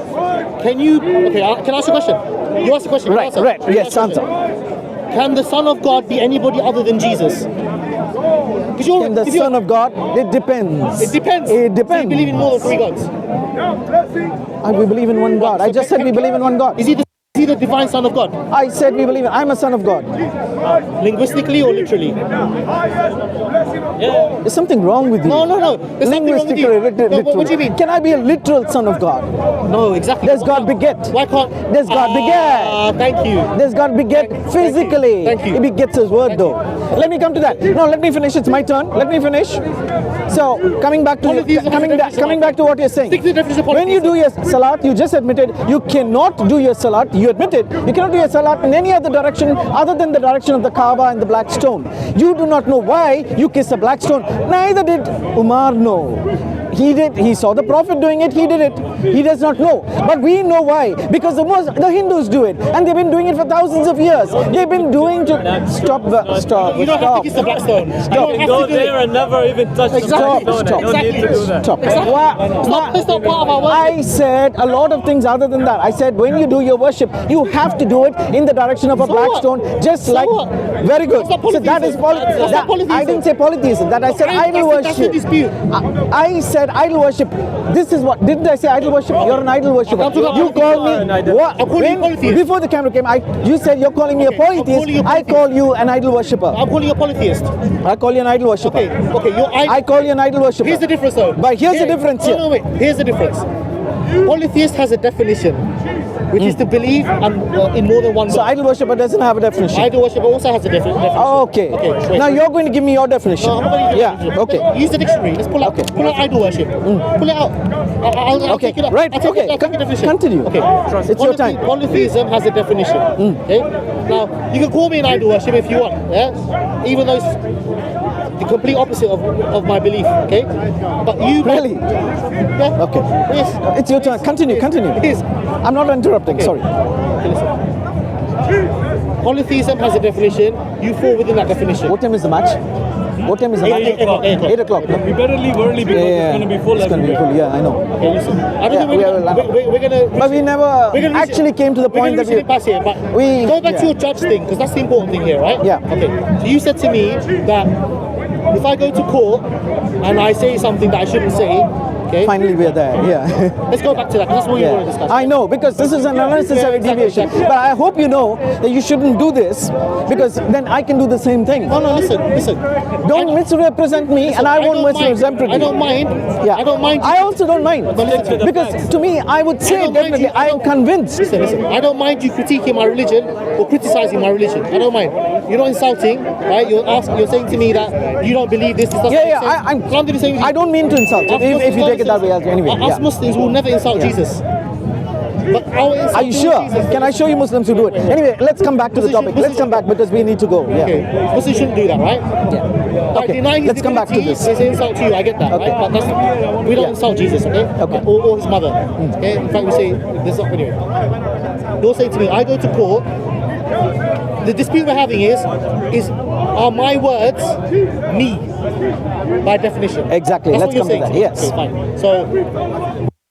[SPEAKER 1] Can you? Okay, can I ask a question? You ask a question.
[SPEAKER 3] Right,
[SPEAKER 1] Answer.
[SPEAKER 3] right.
[SPEAKER 1] You
[SPEAKER 3] Yes,
[SPEAKER 1] ask a question.
[SPEAKER 3] answer.
[SPEAKER 1] Can the Son of God be anybody other than Jesus?
[SPEAKER 3] Can the Son of God? It depends.
[SPEAKER 1] It depends.
[SPEAKER 3] It
[SPEAKER 1] So you
[SPEAKER 3] depends.
[SPEAKER 1] believe in more than three gods.
[SPEAKER 3] We believe in one God. I just said we believe in one God.
[SPEAKER 1] Is he the divine Son of God?
[SPEAKER 3] I said we believe in. I'm a son of God.
[SPEAKER 1] Linguistically or literally?
[SPEAKER 3] There's something wrong with you.
[SPEAKER 1] No. There's something wrong with you.
[SPEAKER 3] Linguistically,
[SPEAKER 1] No, what do you mean?
[SPEAKER 3] Can I be a literal son of God?
[SPEAKER 1] No, exactly.
[SPEAKER 3] Does God beget?
[SPEAKER 1] Why can't?
[SPEAKER 3] Does God beget?
[SPEAKER 1] Thank you.
[SPEAKER 3] Does God beget physically?
[SPEAKER 1] Thank you.
[SPEAKER 3] He begets his word though. Let me come to that. No, let me finish. It's my turn. Let me finish. So coming back to
[SPEAKER 1] Polytheism
[SPEAKER 3] coming back to what you're saying.
[SPEAKER 1] Stick to the definition of
[SPEAKER 3] When you do your
[SPEAKER 1] polytheism.
[SPEAKER 3] salat, you just admitted you cannot do your salat. You admitted you cannot do your salat in any other direction other than the direction of the Kaaba and the black stone. You do not know why you kiss a black stone. Neither did Umar know. He did. He saw the Prophet doing it. He did it. He does not know. But we know why. Because the Hindus do it, and they've been doing it for thousands of years. They've been doing to stop.
[SPEAKER 1] You don't have to kiss the black stone. You don't have
[SPEAKER 2] Go
[SPEAKER 1] to do
[SPEAKER 2] there
[SPEAKER 1] it.
[SPEAKER 2] and never even touch the
[SPEAKER 3] Stop,
[SPEAKER 2] stone.
[SPEAKER 3] stop.
[SPEAKER 2] I don't need to do that.
[SPEAKER 3] Stop.
[SPEAKER 1] It's not part of our worship.
[SPEAKER 3] I said a lot of things other than that. I said when you do your worship, you have to do it in the direction of a
[SPEAKER 1] So
[SPEAKER 3] black
[SPEAKER 1] what?
[SPEAKER 3] stone, just
[SPEAKER 1] So
[SPEAKER 3] like.
[SPEAKER 1] what?
[SPEAKER 3] Very good.
[SPEAKER 1] That's not
[SPEAKER 3] So that is
[SPEAKER 1] polytheism. That's not polytheism.
[SPEAKER 3] I didn't say polytheism. That I said idol
[SPEAKER 1] That's the
[SPEAKER 3] worship.
[SPEAKER 1] dispute.
[SPEAKER 3] I said idol worship. This is what didn't I say idol worship? You're an idol worshiper.
[SPEAKER 1] I'm talking about
[SPEAKER 3] You call
[SPEAKER 2] an
[SPEAKER 3] me
[SPEAKER 2] idol.
[SPEAKER 3] what?
[SPEAKER 1] I'm calling you polytheist.
[SPEAKER 3] Before the camera came, you said you're calling me a
[SPEAKER 1] Okay, I'm calling
[SPEAKER 3] polytheist.
[SPEAKER 1] you a
[SPEAKER 3] I
[SPEAKER 1] polytheist.
[SPEAKER 3] call you an idol worshiper.
[SPEAKER 1] I'm calling you a polytheist.
[SPEAKER 3] I call you an idol worshiper.
[SPEAKER 1] Okay.
[SPEAKER 3] I call you an idol worshiper.
[SPEAKER 1] Here's the difference, though.
[SPEAKER 3] But here's the difference here.
[SPEAKER 1] No, wait. Here's the difference. Polytheist has a definition, which is to believe in more than one
[SPEAKER 3] So
[SPEAKER 1] God.
[SPEAKER 3] idol worshiper doesn't have a definition.
[SPEAKER 1] Idol worshiper also has a definition.
[SPEAKER 3] Okay.
[SPEAKER 1] wait.
[SPEAKER 3] Now you're going to give me your definition.
[SPEAKER 1] No, I'm not going to use the
[SPEAKER 3] Yeah.
[SPEAKER 1] definition.
[SPEAKER 3] Okay.
[SPEAKER 1] Use the dictionary. Let's pull out.
[SPEAKER 3] Okay.
[SPEAKER 1] Pull out idol worship. Pull it out. I'll
[SPEAKER 3] Okay.
[SPEAKER 1] take it out.
[SPEAKER 3] Right.
[SPEAKER 1] I'll take
[SPEAKER 3] Okay.
[SPEAKER 1] it, I'll take the definition.
[SPEAKER 3] Continue.
[SPEAKER 1] Okay.
[SPEAKER 3] It's your time.
[SPEAKER 1] Polytheism has a definition. Okay. Now you can call me an idol worship if you want. Yeah. Even though it's the complete opposite of my belief. Okay. But you
[SPEAKER 3] Really?
[SPEAKER 1] Yeah.
[SPEAKER 3] Okay.
[SPEAKER 1] Yes.
[SPEAKER 3] It's your turn. Continue. Continue.
[SPEAKER 1] Yes.
[SPEAKER 3] I'm not interrupting. Sorry.
[SPEAKER 1] Okay, listen. Polytheism has a definition. You fall within that definition.
[SPEAKER 3] What time is the match? What time is the match?
[SPEAKER 1] 8 o'clock.
[SPEAKER 3] 8 o'clock.
[SPEAKER 2] We better leave early because it's going to be full
[SPEAKER 3] It's going to be
[SPEAKER 2] everywhere.
[SPEAKER 3] full. Yeah, I know.
[SPEAKER 1] Okay, listen. I don't
[SPEAKER 3] Yeah,
[SPEAKER 1] think
[SPEAKER 3] we
[SPEAKER 1] we're
[SPEAKER 3] are-
[SPEAKER 1] gonna.
[SPEAKER 3] But we never
[SPEAKER 1] We're gonna
[SPEAKER 3] actually came to the point that
[SPEAKER 1] we pass here. But
[SPEAKER 3] we-
[SPEAKER 1] go back to
[SPEAKER 3] yeah.
[SPEAKER 1] your judge thing because that's the important thing here, right?
[SPEAKER 3] Yeah.
[SPEAKER 1] Okay. So you said to me that if I go to court and I say something that I shouldn't say, Okay.
[SPEAKER 3] Finally, we're there. Yeah.
[SPEAKER 1] Let's go back to that. 'Cause that's what we want to discuss.
[SPEAKER 3] I know, because this is an unnecessary deviation. But I hope you know that you shouldn't do this, because then I can do the same thing.
[SPEAKER 1] No, listen.
[SPEAKER 3] Don't misrepresent me, and I won't misrepresent you.
[SPEAKER 1] I don't mind.
[SPEAKER 3] Yeah.
[SPEAKER 1] I don't mind.
[SPEAKER 3] I also don't mind.
[SPEAKER 1] But listen,
[SPEAKER 3] Because to me, I would say definitely, I am convinced.
[SPEAKER 1] Listen. I don't mind you critiquing my religion or criticizing my religion. I don't mind. You're not insulting, right? You're saying to me that you don't believe this. That
[SPEAKER 3] Yeah,
[SPEAKER 1] I'm doing the same with you.
[SPEAKER 3] I don't mean to insult you, if you take it that way. Anyway,
[SPEAKER 1] Us Muslims will never insult Jesus. But
[SPEAKER 3] Are you sure? Can I show you Muslims who do it? Anyway, let's come back to the topic. Let's come back, because we need to go. Yeah.
[SPEAKER 1] Okay. Muslims shouldn't do that, right?
[SPEAKER 3] Yeah.
[SPEAKER 1] Like
[SPEAKER 3] Okay.
[SPEAKER 1] denying his
[SPEAKER 3] Let's come back to
[SPEAKER 1] divinity
[SPEAKER 3] this.
[SPEAKER 1] is an insult to you. I get that,
[SPEAKER 3] Okay.
[SPEAKER 1] right? But we don't insult Jesus, okay?
[SPEAKER 3] Okay.
[SPEAKER 1] Or his mother. Okay. In fact, we say this. Anyway, you're saying to me, I go to court. The dispute we're having is are my words me by definition?
[SPEAKER 3] Exactly.
[SPEAKER 1] That's
[SPEAKER 3] Let's
[SPEAKER 1] what you're
[SPEAKER 3] come to
[SPEAKER 1] saying
[SPEAKER 3] that.
[SPEAKER 1] me.
[SPEAKER 3] Yes.
[SPEAKER 1] Okay, fine. So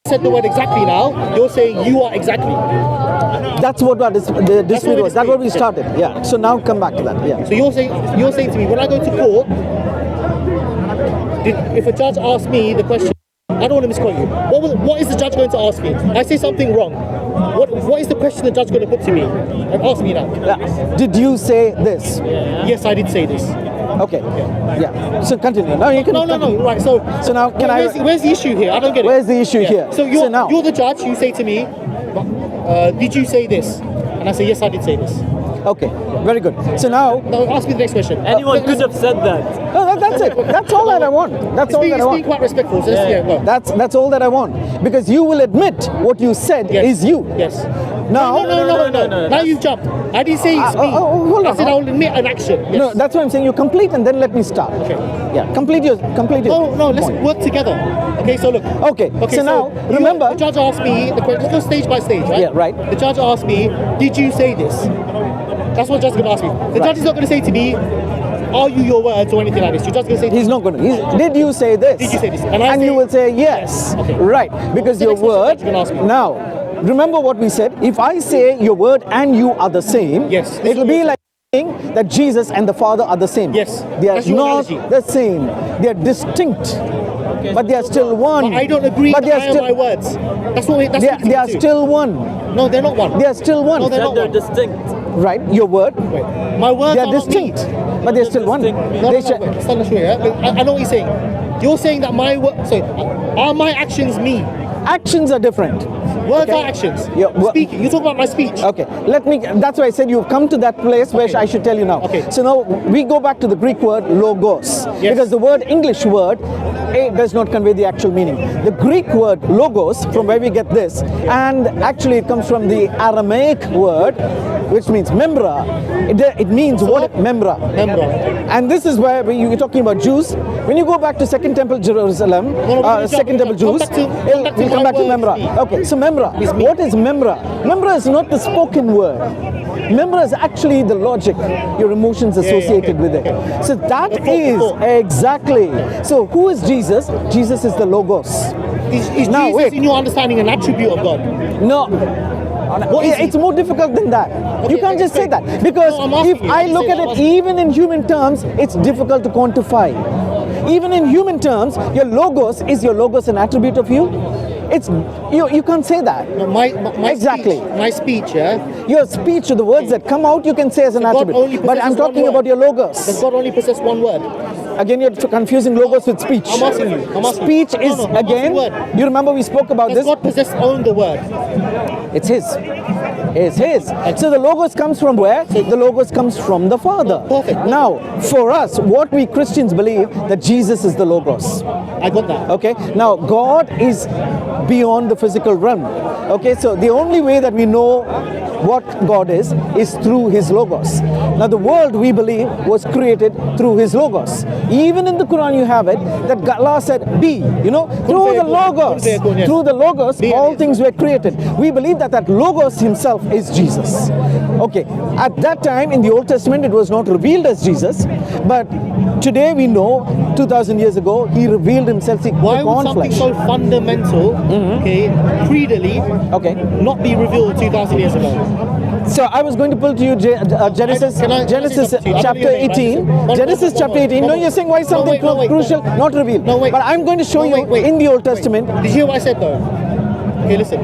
[SPEAKER 1] I said the word exactly now. You're saying you are exactly.
[SPEAKER 3] That's what the dispute was. That's what we
[SPEAKER 1] Okay.
[SPEAKER 3] started. Yeah. So now come back to that. Yeah.
[SPEAKER 1] So you're saying to me, when I go to court, if a judge asks me the question, I don't want to misquote you. What is the judge going to ask me? I say something wrong. What is the question the judge going to put to me and ask me now?
[SPEAKER 3] Yeah. Did you say this?
[SPEAKER 1] Yes, I did say this.
[SPEAKER 3] Okay. Yeah. So continue. Now you can.
[SPEAKER 1] No. Right. So
[SPEAKER 3] now can
[SPEAKER 1] where's the issue here? I don't get it.
[SPEAKER 3] Where's the issue here?
[SPEAKER 1] So you're
[SPEAKER 3] now.
[SPEAKER 1] you're the judge. You say to me, did you say this? And I say yes, I did say this.
[SPEAKER 3] Okay. Very good. So now.
[SPEAKER 1] Now ask me the next question.
[SPEAKER 2] Anyone could have said that.
[SPEAKER 3] No, that's it. That's all that I want. That's all that I
[SPEAKER 1] It's
[SPEAKER 3] want.
[SPEAKER 1] being quite respectful. So go.
[SPEAKER 3] That's all that I want, because you will admit what you said
[SPEAKER 1] Yes.
[SPEAKER 3] is you.
[SPEAKER 1] Yes.
[SPEAKER 3] Now.
[SPEAKER 2] No.
[SPEAKER 1] Now you've jumped. I didn't say it's me.
[SPEAKER 3] hold
[SPEAKER 1] I
[SPEAKER 3] on.
[SPEAKER 1] said I'll admit an action. Yes.
[SPEAKER 3] No, that's why I'm saying you complete and then let me start.
[SPEAKER 1] Okay.
[SPEAKER 3] Yeah. Complete your.
[SPEAKER 1] No, let's
[SPEAKER 3] point.
[SPEAKER 1] work together. Okay, so look.
[SPEAKER 3] Okay. So now
[SPEAKER 1] you-
[SPEAKER 3] remember.
[SPEAKER 1] the judge asked me the question. Let's go stage by stage, right?
[SPEAKER 3] Yeah, right.
[SPEAKER 1] The judge asked me, "Did you say this?" That's what the judge is going to ask me. The judge is not going to say to me, "Are you your words?" or anything like this. You're just going to say,
[SPEAKER 3] He's not going to. Did you say this?
[SPEAKER 1] Did you say this?
[SPEAKER 3] And,
[SPEAKER 1] And I say-
[SPEAKER 3] you will say yes.
[SPEAKER 1] Yes. Okay.
[SPEAKER 3] Right. Because
[SPEAKER 1] the
[SPEAKER 3] your
[SPEAKER 1] next question
[SPEAKER 3] word.
[SPEAKER 1] that you're gonna ask me?
[SPEAKER 3] Now, remember what we said. If I say your word and you are the same,
[SPEAKER 1] Yes, this
[SPEAKER 3] it
[SPEAKER 1] is
[SPEAKER 3] will
[SPEAKER 1] what
[SPEAKER 3] be
[SPEAKER 1] you're
[SPEAKER 3] like saying that Jesus and the Father are the same.
[SPEAKER 1] Yes,
[SPEAKER 3] They are
[SPEAKER 1] that's your
[SPEAKER 3] not
[SPEAKER 1] analogy.
[SPEAKER 3] the same. They are distinct. But they are still one.
[SPEAKER 1] But I don't agree
[SPEAKER 3] But
[SPEAKER 1] that
[SPEAKER 3] they are
[SPEAKER 1] I am
[SPEAKER 3] still.
[SPEAKER 1] my words. That's what
[SPEAKER 3] They are,
[SPEAKER 1] we
[SPEAKER 3] they are
[SPEAKER 1] do.
[SPEAKER 3] still one.
[SPEAKER 1] No, they're not one.
[SPEAKER 3] They are still one.
[SPEAKER 1] No, they're
[SPEAKER 2] That
[SPEAKER 1] not
[SPEAKER 2] they're
[SPEAKER 1] one.
[SPEAKER 2] distinct.
[SPEAKER 3] Right. Your word.
[SPEAKER 1] Wait, my words
[SPEAKER 3] They are
[SPEAKER 1] are not me.
[SPEAKER 3] distinct. But they're still one.
[SPEAKER 2] distinct.
[SPEAKER 1] No,
[SPEAKER 3] They
[SPEAKER 1] no,
[SPEAKER 3] shall-
[SPEAKER 1] wait, stand up here. I know what you're saying. You're saying that my words. So, are my actions me?
[SPEAKER 3] Actions are different.
[SPEAKER 1] Words
[SPEAKER 3] Okay.
[SPEAKER 1] are actions.
[SPEAKER 3] Yeah,
[SPEAKER 1] Speaking. You're talking about my speech.
[SPEAKER 3] Okay, let me. That's why I said you've come to that place where
[SPEAKER 1] Okay.
[SPEAKER 3] I should tell you now.
[SPEAKER 1] Okay.
[SPEAKER 3] So now we go back to the Greek word logos,
[SPEAKER 1] Yes.
[SPEAKER 3] because the word English word does not convey the actual meaning. The Greek word logos, from where we get this, and actually it comes from the Aramaic word, which means membra. It means what? Membra.
[SPEAKER 1] Remember.
[SPEAKER 3] And this is where you're talking about Jews. When you go back to Second Temple Jerusalem,
[SPEAKER 1] no, we'll
[SPEAKER 3] Second Temple
[SPEAKER 1] come
[SPEAKER 3] Jews,
[SPEAKER 1] back to-
[SPEAKER 3] we'll come back to
[SPEAKER 1] my
[SPEAKER 3] Memra.
[SPEAKER 1] words.
[SPEAKER 3] Okay, so Memra. What is Memra? Memra is not the spoken word. Memra is actually the logic, your emotions associated
[SPEAKER 1] okay,
[SPEAKER 3] with it.
[SPEAKER 1] okay.
[SPEAKER 3] So that
[SPEAKER 1] The
[SPEAKER 3] is
[SPEAKER 1] thought.
[SPEAKER 3] exactly. So who is Jesus? Jesus is the Logos.
[SPEAKER 1] Is
[SPEAKER 3] Now,
[SPEAKER 1] Jesus,
[SPEAKER 3] wait.
[SPEAKER 1] in your understanding, an attribute of God?
[SPEAKER 3] No.
[SPEAKER 1] What is he?
[SPEAKER 3] It's more difficult than that. You can't just say that, because
[SPEAKER 1] No, I'm asking
[SPEAKER 3] if
[SPEAKER 1] you.
[SPEAKER 3] I
[SPEAKER 1] You
[SPEAKER 3] look
[SPEAKER 1] say
[SPEAKER 3] at
[SPEAKER 1] that,
[SPEAKER 3] it
[SPEAKER 1] I'm asking you.
[SPEAKER 3] even in human terms, it's difficult to quantify. Even in human terms, your logos is your logos an attribute of you? It's you can't say that.
[SPEAKER 1] No, my
[SPEAKER 3] Exactly.
[SPEAKER 1] Speech, my speech, yeah.
[SPEAKER 3] Your speech, the words that come out, you can say as an
[SPEAKER 1] God only
[SPEAKER 3] attribute. But I'm
[SPEAKER 1] possesses one
[SPEAKER 3] talking
[SPEAKER 1] word.
[SPEAKER 3] about your
[SPEAKER 1] Does
[SPEAKER 3] logos.
[SPEAKER 1] God only possess one word?
[SPEAKER 3] Again, you're confusing logos with speech.
[SPEAKER 1] I'm asking you. I'm asking you.
[SPEAKER 3] Speech
[SPEAKER 1] No,
[SPEAKER 3] is
[SPEAKER 1] no, I'm
[SPEAKER 3] again.
[SPEAKER 1] asking word.
[SPEAKER 3] You remember we spoke about
[SPEAKER 1] Does
[SPEAKER 3] this.
[SPEAKER 1] God possess own the word?
[SPEAKER 3] It's his. It's his. So the logos comes from where? The logos comes from the Father.
[SPEAKER 1] Perfect.
[SPEAKER 3] Now, for us, what we Christians believe that Jesus is the logos.
[SPEAKER 1] I got that.
[SPEAKER 3] Okay. Now, God is beyond the physical realm. Okay. So the only way that we know what God is through His logos. Now, the world we believe was created through His logos. Even in the Quran, you have it that Allah said, "Be." You know, through the logos.
[SPEAKER 1] Yes.
[SPEAKER 3] Through the logos,
[SPEAKER 1] Be,
[SPEAKER 3] all
[SPEAKER 1] yes.
[SPEAKER 3] things were created. We believe that logos himself is Jesus. Okay, at that time in the Old Testament it was not revealed as Jesus, but today we know 2000 years ago he revealed himself. He
[SPEAKER 1] Why
[SPEAKER 3] took
[SPEAKER 1] would
[SPEAKER 3] on
[SPEAKER 1] something
[SPEAKER 3] flesh.
[SPEAKER 1] so fundamental, okay, creedally,
[SPEAKER 3] Okay,
[SPEAKER 1] not be revealed 2,000 years ago?
[SPEAKER 3] So I was going to pull to you Genesis,
[SPEAKER 1] Can I say
[SPEAKER 3] Genesis
[SPEAKER 1] something to you? I
[SPEAKER 3] chapter
[SPEAKER 1] don't know your name,
[SPEAKER 3] 18.
[SPEAKER 1] right?
[SPEAKER 3] Genesis chapter 18. No, you're saying why something crucial, not revealed.
[SPEAKER 1] No, wait.
[SPEAKER 3] But I'm going to show
[SPEAKER 1] No,
[SPEAKER 3] you
[SPEAKER 1] wait.
[SPEAKER 3] in the Old
[SPEAKER 1] Wait.
[SPEAKER 3] Testament.
[SPEAKER 1] Did you hear what I said though? Okay, listen.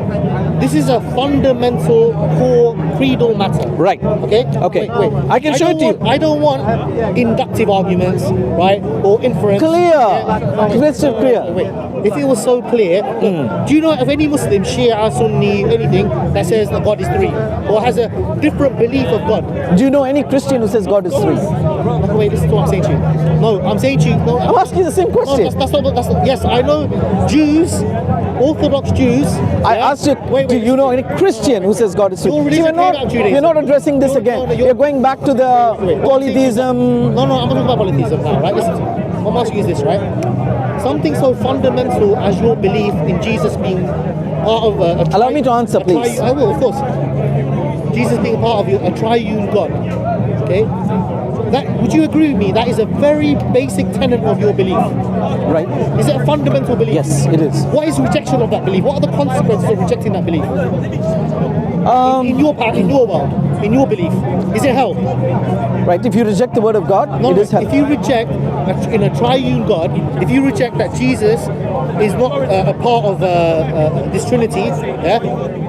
[SPEAKER 1] This is a fundamental core creedal matter.
[SPEAKER 3] Right.
[SPEAKER 1] Okay?
[SPEAKER 3] Okay.
[SPEAKER 1] Wait.
[SPEAKER 3] I can show it to you.
[SPEAKER 1] I don't want inductive arguments, right? Or inference.
[SPEAKER 3] Clear.
[SPEAKER 1] Yeah.
[SPEAKER 3] Crystal clear.
[SPEAKER 1] Wait. If it was so clear, do you know of any Muslim, Shia, Sunni, anything that says that God is three? Or has a different belief of God?
[SPEAKER 3] Do you know any Christian who says God is three?
[SPEAKER 1] Wait, this is what I'm saying to you. No, I'm saying to you. No,
[SPEAKER 3] I'm asking you the same
[SPEAKER 1] no,
[SPEAKER 3] question.
[SPEAKER 1] that's not. Yes, I know Jews, Orthodox Jews.
[SPEAKER 3] I
[SPEAKER 1] yeah?
[SPEAKER 3] asked you,
[SPEAKER 1] Wait,
[SPEAKER 3] do you know any Christian who says God is three?
[SPEAKER 1] Your
[SPEAKER 3] See,
[SPEAKER 1] religion came out of Judaism.
[SPEAKER 3] we're not addressing this again.
[SPEAKER 1] No,
[SPEAKER 3] We're going back to the
[SPEAKER 1] Wait,
[SPEAKER 3] polytheism.
[SPEAKER 1] No, I'm not talking about polytheism now, right? Listen to me. What I'm asking you is this, right? Something so fundamental as your belief in Jesus being part of a
[SPEAKER 3] Allow me to answer, please.
[SPEAKER 1] I will, of course. Jesus being part of a triune God. Okay? That, would you agree with me? That is a very basic tenet of your belief.
[SPEAKER 3] Right?
[SPEAKER 1] Is it a fundamental belief?
[SPEAKER 3] Yes, it is.
[SPEAKER 1] What is rejection of that belief? What are the consequences of rejecting that belief? In your world, in your belief, is it hell?
[SPEAKER 3] Right? If you reject the word of God,
[SPEAKER 1] No,
[SPEAKER 3] it is hell.
[SPEAKER 1] if you reject in a triune God, if you reject that Jesus is not a part of this Trinity, yeah,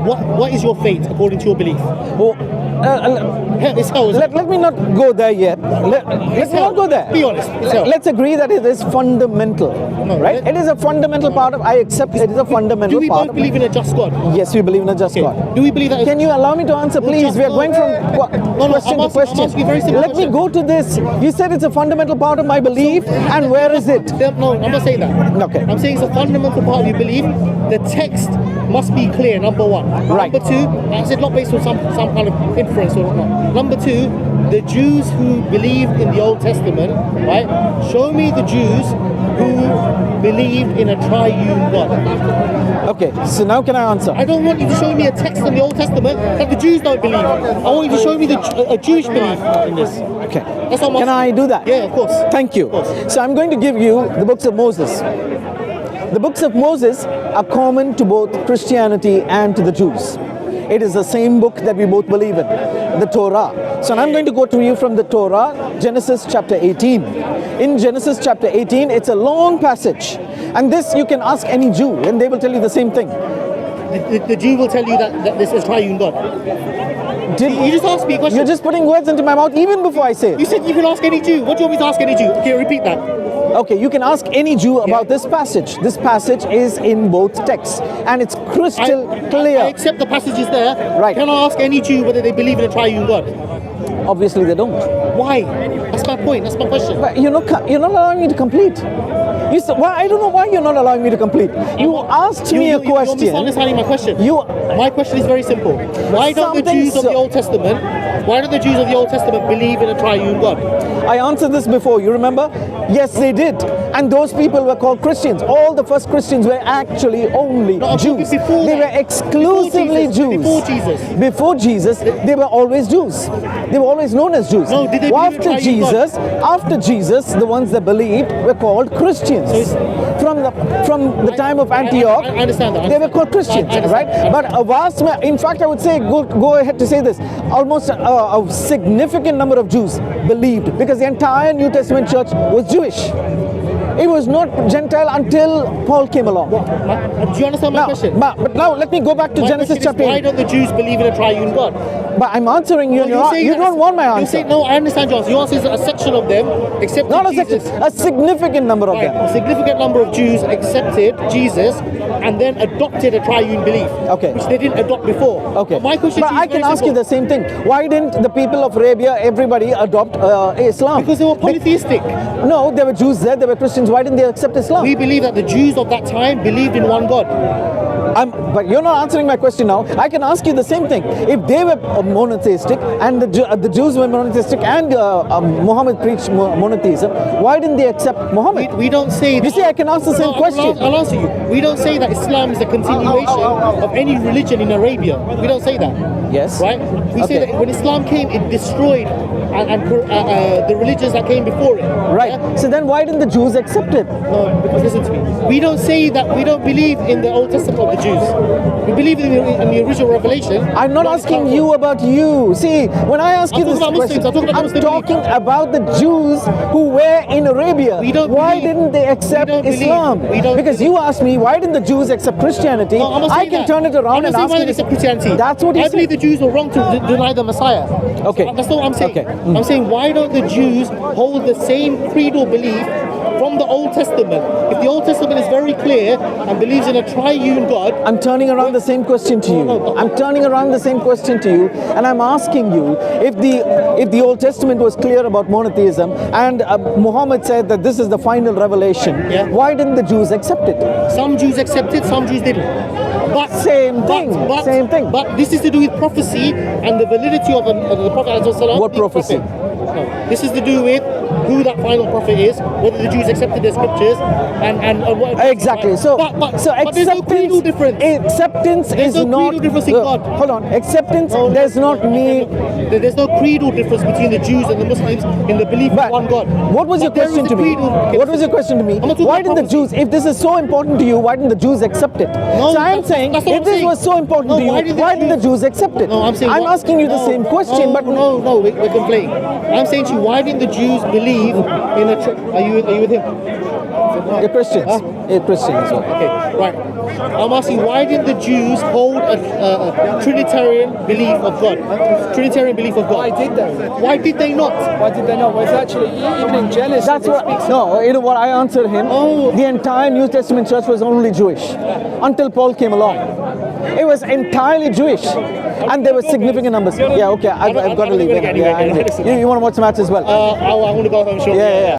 [SPEAKER 1] what is your fate according to your belief?
[SPEAKER 3] Oh,
[SPEAKER 1] It's hell. Isn't it?
[SPEAKER 3] let me not go there yet. Let me not go there.
[SPEAKER 1] Be honest. It's hell.
[SPEAKER 3] Let's agree that it is fundamental.
[SPEAKER 1] No,
[SPEAKER 3] Right? It is a fundamental part of, I accept it is a fundamental
[SPEAKER 1] Do we
[SPEAKER 3] part
[SPEAKER 1] both
[SPEAKER 3] of.
[SPEAKER 1] believe in a just God?
[SPEAKER 3] Yes, we believe in a just
[SPEAKER 1] Okay.
[SPEAKER 3] God.
[SPEAKER 1] Do we believe that?
[SPEAKER 3] Can you allow me to answer, please?
[SPEAKER 1] just
[SPEAKER 3] We are going from
[SPEAKER 1] no,
[SPEAKER 3] question
[SPEAKER 1] I'm
[SPEAKER 3] to
[SPEAKER 1] asking
[SPEAKER 3] question.
[SPEAKER 1] a very simple
[SPEAKER 3] Let me
[SPEAKER 1] question.
[SPEAKER 3] go to this. You said it's a fundamental part of my belief, and where is it?
[SPEAKER 1] No, I'm not saying that.
[SPEAKER 3] Okay.
[SPEAKER 1] I'm saying it's a fundamental part of your belief. The text must be clear, number one.
[SPEAKER 3] Right.
[SPEAKER 1] Number two, I said not based on some kind of inference or whatnot. Number two, the Jews who believed in the Old Testament, right? Show me the Jews who believed in a triune God.
[SPEAKER 3] Okay, so now can I answer?
[SPEAKER 1] I don't want you to show me a text in the Old Testament that the Jews don't believe. I want you to show me a Jewish belief in this.
[SPEAKER 3] Okay.
[SPEAKER 1] That's all I'm
[SPEAKER 3] Can
[SPEAKER 1] asking.
[SPEAKER 3] I do that?
[SPEAKER 1] Yeah, of course.
[SPEAKER 3] Thank you.
[SPEAKER 1] Of course.
[SPEAKER 3] So I'm going to give you the books of Moses. The books of Moses are common to both Christianity and to the Jews. It is the same book that we both believe in, the Torah. So I'm going to go to you from the Torah, Genesis chapter 18. In Genesis chapter 18, it's a long passage. And this you can ask any Jew and they will tell you the same thing.
[SPEAKER 1] The Jew will tell you that this is triune God. You just asked me a question.
[SPEAKER 3] You're just putting words into my mouth even before I say
[SPEAKER 1] You
[SPEAKER 3] it.
[SPEAKER 1] said you can ask any Jew. What do you want me to ask any Jew? Okay, repeat that.
[SPEAKER 3] Okay, you can ask any Jew about this passage. This passage is in both texts and it's crystal clear.
[SPEAKER 1] I accept the passage is there.
[SPEAKER 3] Right.
[SPEAKER 1] Can I ask any Jew whether they believe in a triune God?
[SPEAKER 3] Obviously they don't.
[SPEAKER 1] Why? That's my point. That's my question.
[SPEAKER 3] But you're not allowing me to complete. You said, well, I don't know why you're not allowing me to complete. You asked me a
[SPEAKER 1] You're
[SPEAKER 3] question.
[SPEAKER 1] misunderstanding my question. My question is very simple. Why don't the
[SPEAKER 3] Something
[SPEAKER 1] Jews of the Old Testament? Why don't the Jews of the Old Testament believe in a triune God?
[SPEAKER 3] I answered this before, you remember? Yes, they did. And those people were called Christians. All the first Christians were actually only
[SPEAKER 1] No, I'm talking
[SPEAKER 3] Jews.
[SPEAKER 1] before
[SPEAKER 3] They
[SPEAKER 1] that.
[SPEAKER 3] were exclusively
[SPEAKER 1] Before
[SPEAKER 3] Jews.
[SPEAKER 1] Jesus.
[SPEAKER 3] Before Jesus, they were always Jews. They were always known as Jews.
[SPEAKER 1] No, did they believe in
[SPEAKER 3] After Jesus, the ones that believed were called Christians. From the time of Antioch,
[SPEAKER 1] I understand that.
[SPEAKER 3] they were called Christians,
[SPEAKER 1] I understand.
[SPEAKER 3] right? But a vast, in fact, I would say, go ahead to say this, almost a significant number of Jews believed because the entire New Testament church was Jewish. It was not Gentile until Paul came along.
[SPEAKER 1] Do you understand my question?
[SPEAKER 3] But now let me go back to
[SPEAKER 1] My
[SPEAKER 3] Genesis
[SPEAKER 1] question is,
[SPEAKER 3] chapter
[SPEAKER 1] why
[SPEAKER 3] 8.
[SPEAKER 1] don't the Jews believe in a triune God?
[SPEAKER 3] But I'm answering you.
[SPEAKER 1] No,
[SPEAKER 3] You don't want my
[SPEAKER 1] You
[SPEAKER 3] answer.
[SPEAKER 1] say, no, I understand your answer. Your answer is a section of them accepted
[SPEAKER 3] Not a
[SPEAKER 1] Jesus.
[SPEAKER 3] section, a significant number of
[SPEAKER 1] Right,
[SPEAKER 3] them.
[SPEAKER 1] a significant number of Jews accepted Jesus and then adopted a triune belief,
[SPEAKER 3] Okay.
[SPEAKER 1] which they didn't adopt before.
[SPEAKER 3] Okay.
[SPEAKER 1] But my question
[SPEAKER 3] But
[SPEAKER 1] to you
[SPEAKER 3] I
[SPEAKER 1] is
[SPEAKER 3] can
[SPEAKER 1] very
[SPEAKER 3] ask you
[SPEAKER 1] simple.
[SPEAKER 3] the same thing. Why didn't the people of Arabia, everybody adopt Islam?
[SPEAKER 1] Because they were polytheistic.
[SPEAKER 3] No, there were Jews there, there were Christians. Why didn't they accept Islam?
[SPEAKER 1] We believe that the Jews of that time believed in one God.
[SPEAKER 3] But you're not answering my question now. I can ask you the same thing. If they were monotheistic and the Jews were monotheistic and Muhammad preached monotheism, why didn't they accept Muhammad?
[SPEAKER 1] We don't say that.
[SPEAKER 3] You see, I can ask the same question.
[SPEAKER 1] I'll answer you. We don't say that Islam is a continuation of any religion in Arabia. We don't say that.
[SPEAKER 3] Yes.
[SPEAKER 1] Right? We say
[SPEAKER 3] Okay.
[SPEAKER 1] that when Islam came, it destroyed the religions that came before it.
[SPEAKER 3] Right.
[SPEAKER 1] Yeah?
[SPEAKER 3] So then why didn't the Jews accept it?
[SPEAKER 1] No, because listen to me. We don't say that we don't believe in the Old Testament of the Jews. We believe in the original revelation.
[SPEAKER 3] I'm not asking you about you. See, when I ask you
[SPEAKER 1] I'm
[SPEAKER 3] this
[SPEAKER 1] talking about
[SPEAKER 3] question,
[SPEAKER 1] Muslims. I'm talking about
[SPEAKER 3] I'm
[SPEAKER 1] Muslim
[SPEAKER 3] talking about the Jews who were in Arabia.
[SPEAKER 1] We don't
[SPEAKER 3] Why
[SPEAKER 1] believe-
[SPEAKER 3] didn't they accept
[SPEAKER 1] we don't believe-
[SPEAKER 3] Islam?
[SPEAKER 1] we don't
[SPEAKER 3] Because
[SPEAKER 1] believe-
[SPEAKER 3] you asked me, why didn't the Jews accept Christianity?
[SPEAKER 1] No, I'm not
[SPEAKER 3] I
[SPEAKER 1] saying
[SPEAKER 3] can
[SPEAKER 1] that.
[SPEAKER 3] turn it around
[SPEAKER 1] I'm
[SPEAKER 3] and
[SPEAKER 1] not
[SPEAKER 3] ask
[SPEAKER 1] saying why
[SPEAKER 3] you.
[SPEAKER 1] they accept Christianity.
[SPEAKER 3] That's what you
[SPEAKER 1] I
[SPEAKER 3] said.
[SPEAKER 1] believe the Jews were wrong to deny the Messiah.
[SPEAKER 3] Okay.
[SPEAKER 1] That's not what I'm saying.
[SPEAKER 3] Okay.
[SPEAKER 1] I'm saying why don't the Jews hold the same creedal belief from the Old Testament? If the Old Testament is very clear and believes in a triune God,
[SPEAKER 3] I'm turning around the same question to you.
[SPEAKER 1] No.
[SPEAKER 3] I'm turning around the same question to you, and I'm asking you if the Old Testament was clear about monotheism, and Muhammad said that this is the final revelation.
[SPEAKER 1] Yeah.
[SPEAKER 3] Why didn't the Jews accept it?
[SPEAKER 1] some Jews accepted, some Jews didn't. But
[SPEAKER 3] Same thing, same thing.
[SPEAKER 1] But this is to do with prophecy and the validity of the Prophet.
[SPEAKER 3] What prophecy?
[SPEAKER 1] No, this is to do with who that final prophet is, whether the Jews accepted their scriptures, and what.
[SPEAKER 3] Exactly. So,
[SPEAKER 1] but there's no creedal difference.
[SPEAKER 3] acceptance
[SPEAKER 1] There's
[SPEAKER 3] is
[SPEAKER 1] no
[SPEAKER 3] not.
[SPEAKER 1] creedal difference in God.
[SPEAKER 3] Hold on. Acceptance
[SPEAKER 1] No,
[SPEAKER 3] does not mean.
[SPEAKER 1] There's no creedal difference between the Jews and the Muslims in the belief
[SPEAKER 3] But
[SPEAKER 1] in one God.
[SPEAKER 3] what was your
[SPEAKER 1] But there
[SPEAKER 3] question
[SPEAKER 1] is
[SPEAKER 3] to
[SPEAKER 1] a
[SPEAKER 3] me?
[SPEAKER 1] creedal-
[SPEAKER 3] What was your question to me?
[SPEAKER 1] I'm not talking
[SPEAKER 3] Why
[SPEAKER 1] about
[SPEAKER 3] didn't the Jews, if this is so important to you, why didn't the Jews accept it?
[SPEAKER 1] No,
[SPEAKER 3] So I'm
[SPEAKER 1] that's-
[SPEAKER 3] saying,
[SPEAKER 1] that's what
[SPEAKER 3] if
[SPEAKER 1] I'm
[SPEAKER 3] this
[SPEAKER 1] saying.
[SPEAKER 3] was so important
[SPEAKER 1] No,
[SPEAKER 3] to you,
[SPEAKER 1] why did the
[SPEAKER 3] why didn't the
[SPEAKER 1] Jews-
[SPEAKER 3] Jews accept it?
[SPEAKER 1] No, I'm saying.
[SPEAKER 3] I'm asking you the
[SPEAKER 1] no,
[SPEAKER 3] same question,
[SPEAKER 1] no,
[SPEAKER 3] but
[SPEAKER 1] we're complaining. I'm saying to you, why didn't the Jews believe in a? Are you with him?
[SPEAKER 3] you're Christians.
[SPEAKER 1] Huh?
[SPEAKER 3] You're Christians.
[SPEAKER 1] Okay, right. I'm asking, why didn't the Jews hold a Trinitarian belief of God? Trinitarian belief of God.
[SPEAKER 8] Why did they?
[SPEAKER 1] Why did they not?
[SPEAKER 8] Why did they not? Well, it's actually, even in Genesis,
[SPEAKER 3] That's
[SPEAKER 8] it
[SPEAKER 3] what.
[SPEAKER 8] speaks
[SPEAKER 3] No, you know what I answered him.
[SPEAKER 1] Oh.
[SPEAKER 3] The entire New Testament church was only Jewish until Paul came along. It was entirely Jewish, and there were significant numbers. Yeah, okay, I've got to leave.
[SPEAKER 1] I don't
[SPEAKER 3] Yeah,
[SPEAKER 1] wanna get
[SPEAKER 3] you want to watch the match as well?
[SPEAKER 1] I want to go home shortly.
[SPEAKER 3] Yeah.